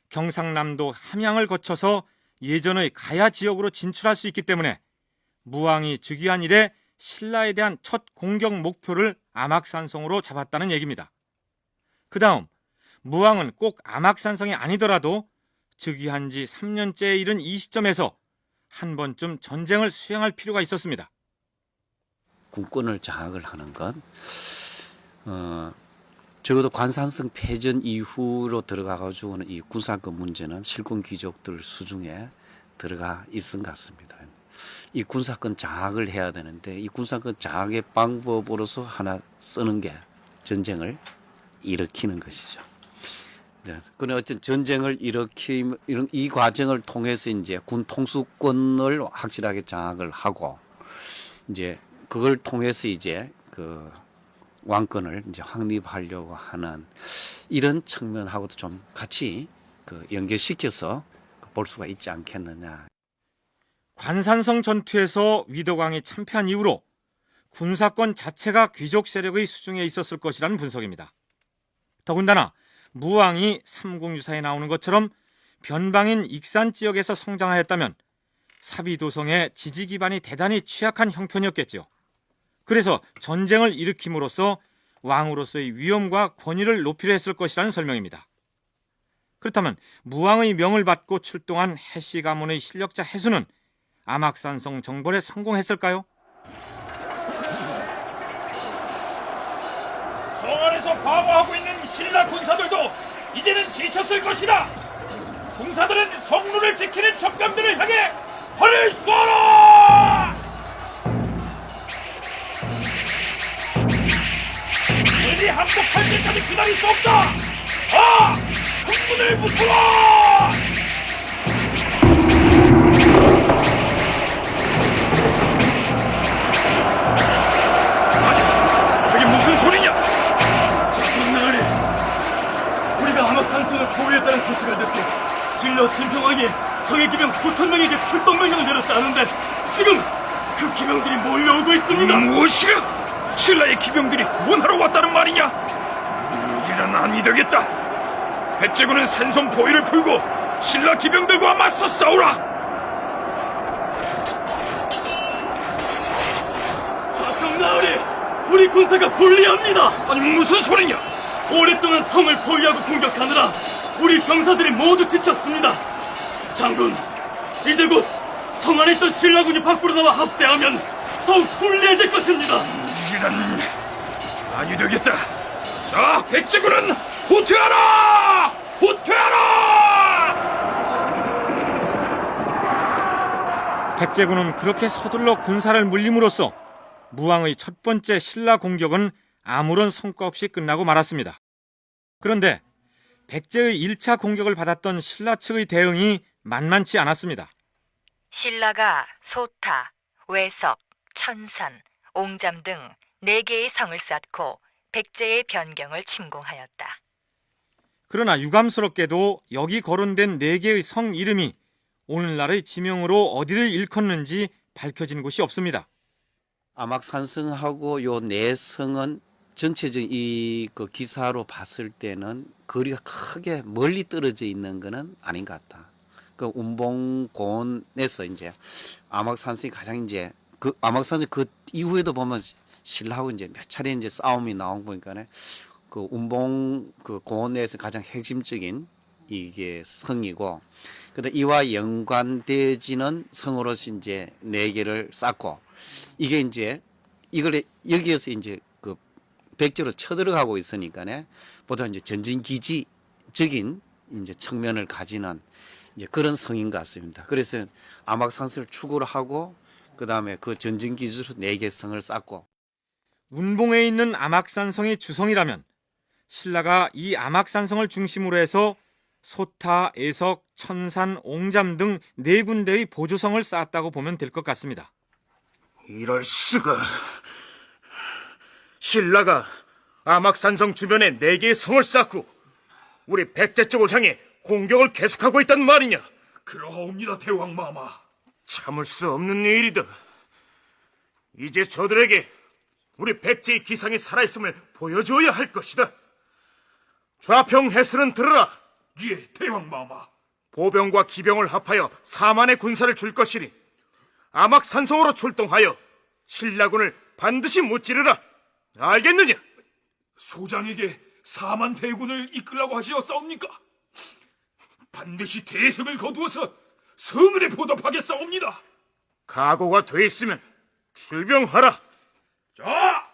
경상남도 함양을 거쳐서 예전의 가야 지역으로 진출할 수 있기 때문에 무왕이 즉위한 이래 신라에 대한 첫 공격 목표를 암악산성으로 잡았다는 얘기입니다. 그 다음 무왕은 꼭 암악산성이 아니더라도 즉위한 지 3년째에 이른 이 시점에서 한 번쯤 전쟁을 수행할 필요가 있었습니다. 군권을 장악을 하는 건 적어도 관산성 패전 이후로 들어가가지고는 이 군사권 문제는 실권 귀족들 수중에 들어가 있은 것 같습니다. 이 군사권 장악을 해야 되는데 이 군사권 장악의 방법으로서 하나 쓰는 게 전쟁을 일으키는 것이죠. 그런데 어쨌든 전쟁을 이 과정을 통해서 이제 군 통수권을 확실하게 장악을 하고 이제 그걸 통해서 이제 그 왕권을 이제 확립하려고 하는 이런 측면하고도 좀 같이 그 연결시켜서 볼 수가 있지 않겠느냐. 관산성 전투에서 위덕왕이 참패한 이후로 군사권 자체가 귀족 세력의 수중에 있었을 것이라는 분석입니다. 더군다나 무왕이 삼국유사에 나오는 것처럼 변방인 익산 지역에서 성장하였다면 사비도성의 지지 기반이 대단히 취약한 형편이었겠죠. 그래서 전쟁을 일으킴으로써 왕으로서의 위엄과 권위를 높이려 했을 것이라는 설명입니다. 그렇다면 무왕의 명을 받고 출동한 해씨 가문의 실력자 해수는 암악산성 정벌에 성공했을까요? 성 안에서 방어하고 있는 신라 군사들도 이제는 지쳤을 것이다. 군사들은 성문을 지키는 적병들을 향해 활을 쏘아라! 우리 항복할 때까지 기다릴 수 없다! 성문을 부숴라! 아니, 저게 무슨 소리냐? 지금 나으리, 우리가 암악산성을 포위했다는 소식을 듣고 신라 진평왕이 정예 기병 수천 명에게 출동 명령을 내렸다는데 지금 그 기병들이 몰려오고 있습니다. 무엇이야? 신라의 기병들이 구원하러 왔다는 말이냐? 이란 아니 되겠다. 백제군은 산성 포위를 풀고 신라 기병들과 맞서 싸우라. 좌평 나으리, 우리 군사가 불리합니다. 아니 무슨 소리냐? 오랫동안 성을 포위하고 공격하느라 우리 병사들이 모두 지쳤습니다. 장군, 이제 곧 성 안에 있던 신라군이 밖으로 나와 합세하면 더욱 불리해질 것입니다. 이란 아니 되겠다. 자, 백제군은 후퇴하라! 후퇴하라! 백제군은 그렇게 서둘러 군사를 물림으로써 무왕의 첫 번째 신라 공격은 아무런 성과 없이 끝나고 말았습니다. 그런데 백제의 1차 공격을 받았던 신라 측의 대응이 만만치 않았습니다. 신라가 소타, 외석, 천산, 옹잠 등 4개의 성을 쌓고 백제의 변경을 침공하였다. 그러나 유감스럽게도 여기 거론된 4개의 성 이름이 오늘날의 지명으로 어디를 일컫는지 밝혀진 곳이 없습니다. 암악산성하고 요 네 성은 전체적인 그 기사로 봤을 때는 거리가 크게 멀리 떨어져 있는 것은 아닌 것 같다. 그 운봉고원에서 이제 암악산성이 가장 이제 그 암악산성 그 이후에도 보면 신라하고 이제 몇 차례 이제 싸움이 나온 보니까는 그 운봉 그 고원에서 가장 핵심적인 이게 성이고, 그다음 이와 연관되지는 성으로서 이제 4개를 쌓고, 이게 이제 이걸 여기에서 이제 그 백제로 쳐들어가고 있으니까네 보통 이제 전진 기지적인 이제 측면을 가지는 이제 그런 성인 것 같습니다. 그래서 암악산성을 추구를 하고 그다음에 그 전진 기지로 4개 성을 쌓고, 운봉에 있는 암악산성이 주성이라면 신라가 이 암악산성을 중심으로 해서 소타, 애석, 천산, 옹잠 등 4군데의 보조성을 쌓았다고 보면 될 것 같습니다. 이럴 수가. 신라가 암악산성 주변에 4개의 성을 쌓고 우리 백제 쪽을 향해 공격을 계속하고 있단 말이냐? 그러하옵니다, 대왕마마. 참을 수 없는 일이다. 이제 저들에게 우리 백제의 기상이 살아있음을 보여줘야 할 것이다. 좌평 해수는 들으라. 예, 대왕마마. 보병과 기병을 합하여 4만의 군사를 줄 것이니 암악산성으로 출동하여 신라군을 반드시 무찌르라. 알겠느냐? 소장에게 4만 대군을 이끌라고 하시었사옵니까? 반드시 대성을 거두어서 성을에 보답하겠사옵니다. 각오가 돼 있으면 출병하라. 자,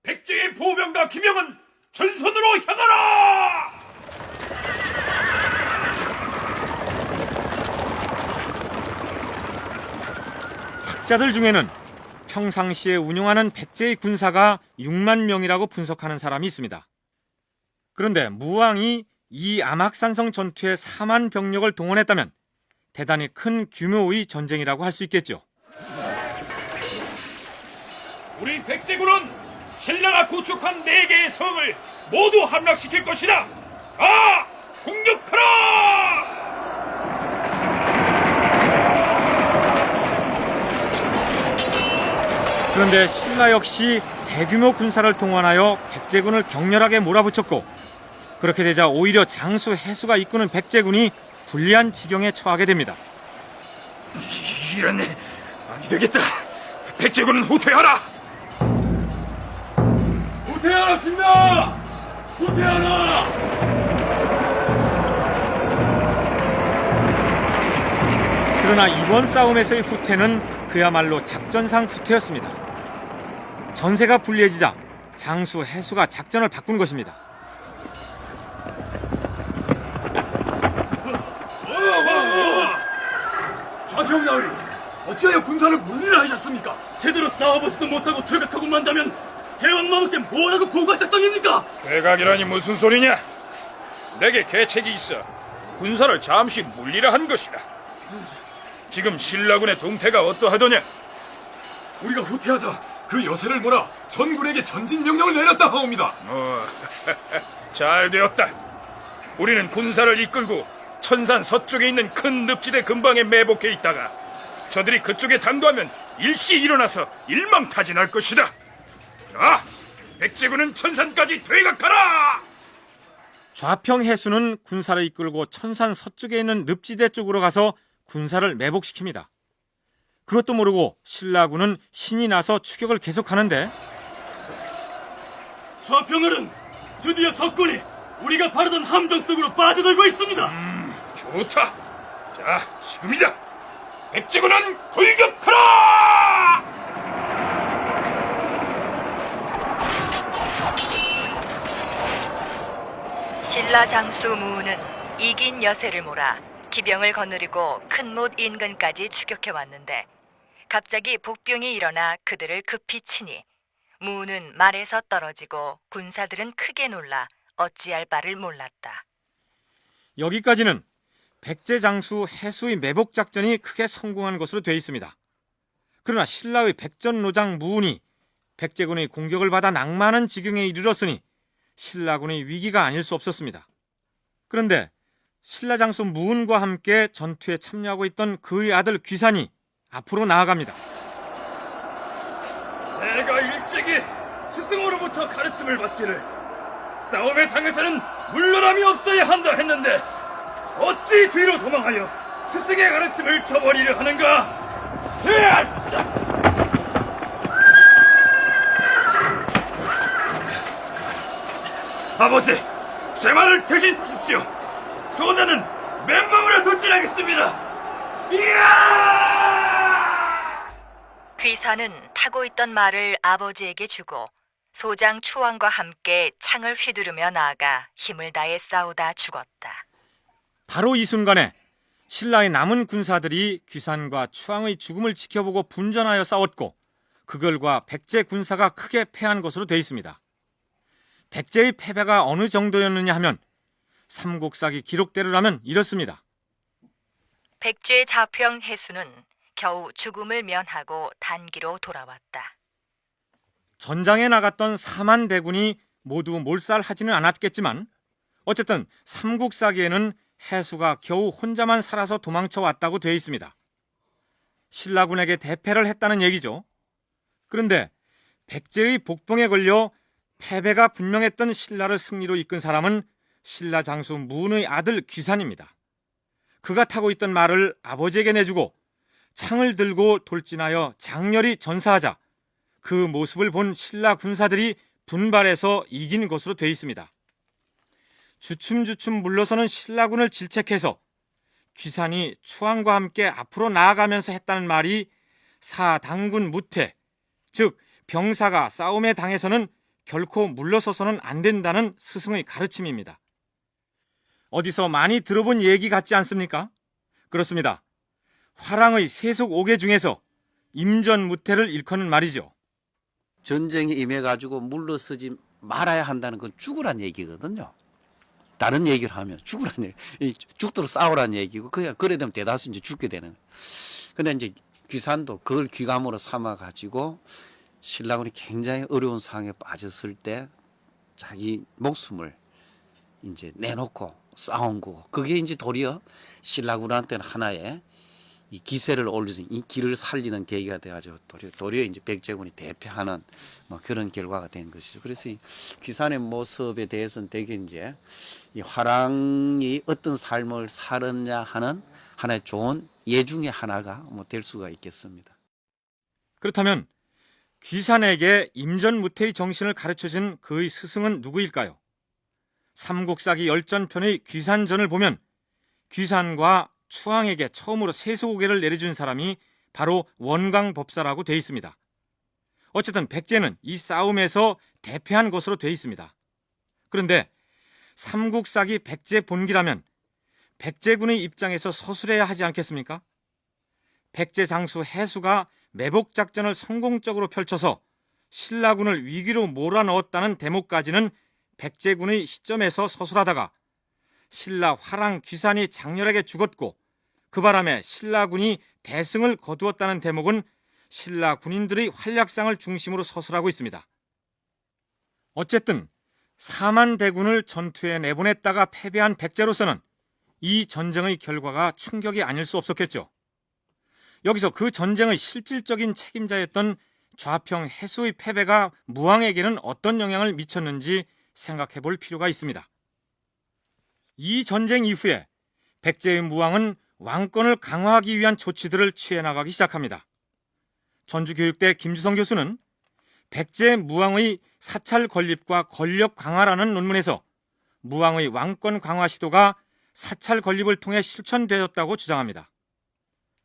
백제의 보병과 기병은 전선으로 향하라! 학자들 중에는 평상시에 운용하는 백제의 군사가 6만 명이라고 분석하는 사람이 있습니다. 그런데 무왕이 이 암악산성 전투에 4만 병력을 동원했다면 대단히 큰 규모의 전쟁이라고 할 수 있겠죠. 우리 백제군은 신라가 구축한 4개의 성을 모두 함락시킬 것이다. 공격하라! 그런데 신라 역시 대규모 군사를 동원하여 백제군을 격렬하게 몰아붙였고, 그렇게 되자 오히려 장수 해수가 이끄는 백제군이 불리한 지경에 처하게 됩니다. 이런, 안 되겠다. 백제군은 후퇴하라. 후퇴하랍니다! 후퇴하라! 그러나 이번 싸움에서의 후퇴는 그야말로 작전상 후퇴였습니다. 전세가 불리해지자 장수 해수가 작전을 바꾼 것입니다. 좌평나으리, 어찌하여 군사를 물리라 하셨습니까? 제대로 싸워보지도 못하고 퇴각하고 만다면 대왕마마께 뭐라고 보고할 작정입니까? 퇴각이라니 무슨 소리냐? 내게 계책이 있어 군사를 잠시 물리라 한 것이다. 지금 신라군의 동태가 어떠하더냐? 우리가 후퇴하자 그 여세를 몰아 전군에게 전진 명령을 내렸다 하옵니다. 잘 되었다. 우리는 군사를 이끌고 천산 서쪽에 있는 큰 늪지대 근방에 매복해 있다가 저들이 그쪽에 당도하면 일시 일어나서 일망타진할 것이다. 자, 백제군은 천산까지 퇴각하라! 좌평 해수는 군사를 이끌고 천산 서쪽에 있는 늪지대 쪽으로 가서 군사를 매복시킵니다. 그것도 모르고 신라군은 신이 나서 추격을 계속하는데 좌평을은 드디어 적군이 우리가 바르던 함정 속으로 빠져들고 있습니다. 좋다. 자, 지금이다. 백제군은 돌격하라! 신라 장수 무우는 이긴 여세를 몰아 기병을 거느리고 큰못 인근까지 추격해 왔는데 갑자기 복병이 일어나 그들을 급히 치니 무우는 말에서 떨어지고 군사들은 크게 놀라 어찌할 바를 몰랐다. 여기까지는 백제 장수 해수의 매복 작전이 크게 성공한 것으로 되어 있습니다. 그러나 신라의 백전노장 무운이 백제군의 공격을 받아 낙마하는 지경에 이르렀으니 신라군의 위기가 아닐 수 없었습니다. 그런데 신라 장수 무운과 함께 전투에 참여하고 있던 그의 아들 귀산이 앞으로 나아갑니다. 내가 일찍이 스승으로부터 가르침을 받기를 싸움에 당해서는 물러남이 없어야 한다 했는데 어찌 뒤로 도망하여 스승의 가르침을 저버리려 하는가? 아버지, 제 말을 대신 하십시오. 소자는 맨몸으로 돌진하겠습니다. 이야! 귀사는 타고 있던 말을 아버지에게 주고 소장 추왕과 함께 창을 휘두르며 나아가 힘을 다해 싸우다 죽었다. 바로 이 순간에 신라의 남은 군사들이 귀산과 추왕의 죽음을 지켜보고 분전하여 싸웠고 그 결과 백제 군사가 크게 패한 것으로 되어 있습니다. 백제의 패배가 어느 정도였느냐 하면 삼국사기 기록대로라면 이렇습니다. 백제 좌평 해수는 겨우 죽음을 면하고 단기로 돌아왔다. 전장에 나갔던 4만 대군이 모두 몰살하지는 않았겠지만 어쨌든 삼국사기에는 해수가 겨우 혼자만 살아서 도망쳐 왔다고 되어 있습니다. 신라군에게 대패를 했다는 얘기죠. 그런데 백제의 복병에 걸려 패배가 분명했던 신라를 승리로 이끈 사람은 신라 장수 무운의 아들 귀산입니다. 그가 타고 있던 말을 아버지에게 내주고 창을 들고 돌진하여 장렬히 전사하자 그 모습을 본 신라 군사들이 분발해서 이긴 것으로 되어 있습니다. 주춤주춤 물러서는 신라군을 질책해서 귀산이 추왕과 함께 앞으로 나아가면서 했다는 말이 사당군 무퇴, 즉 병사가 싸움에 당해서는 결코 물러서서는 안 된다는 스승의 가르침입니다. 어디서 많이 들어본 얘기 같지 않습니까? 그렇습니다. 화랑의 세속 5개 중에서 임전무퇴를 일컫는 말이죠. 전쟁에 임해가지고 물러서지 말아야 한다는 건 죽으란 얘기거든요. 다른 얘기를 하면 죽으란 얘기, 죽도록 싸우란 얘기고 그래 되면 대다수 이제 죽게 되는. 근데 이제 귀산도 그걸 귀감으로 삼아가지고 신라군이 굉장히 어려운 상황에 빠졌을 때 자기 목숨을 이제 내놓고 싸운 거고 그게 이제 도리어 신라군한테는 하나의 이 기세를 올려서 이 길을 살리는 계기가 돼가지고 도리어 이제 백제군이 대패하는 뭐 그런 결과가 된 것이죠. 그래서 이 귀산의 모습에 대해서는 되게 이제 이 화랑이 어떤 삶을 살았냐 하는 하나의 좋은 예 중에 하나가 될 수가 있겠습니다. 그렇다면 귀산에게 임전무태의 정신을 가르쳐준 그의 스승은 누구일까요? 삼국사기 열전편의 귀산전을 보면 귀산과 추앙에게 처음으로 세수고개를 내려준 사람이 바로 원광법사라고 돼 있습니다. 어쨌든 백제는 이 싸움에서 대패한 것으로 돼 있습니다. 그런데 삼국사기 백제 본기라면 백제군의 입장에서 서술해야 하지 않겠습니까? 백제 장수 해수가 매복 작전을 성공적으로 펼쳐서 신라군을 위기로 몰아넣었다는 대목까지는 백제군의 시점에서 서술하다가 신라 화랑 귀산이 장렬하게 죽었고 그 바람에 신라군이 대승을 거두었다는 대목은 신라 군인들의 활약상을 중심으로 서술하고 있습니다. 어쨌든 4만 대군을 전투에 내보냈다가 패배한 백제로서는 이 전쟁의 결과가 충격이 아닐 수 없었겠죠. 여기서 그 전쟁의 실질적인 책임자였던 좌평 해수의 패배가 무왕에게는 어떤 영향을 미쳤는지 생각해 볼 필요가 있습니다. 이 전쟁 이후에 백제의 무왕은 왕권을 강화하기 위한 조치들을 취해 나가기 시작합니다. 전주교육대 김주성 교수는 백제 무왕의 사찰 건립과 권력 강화라는 논문에서 무왕의 왕권 강화 시도가 사찰 건립을 통해 실천되었다고 주장합니다.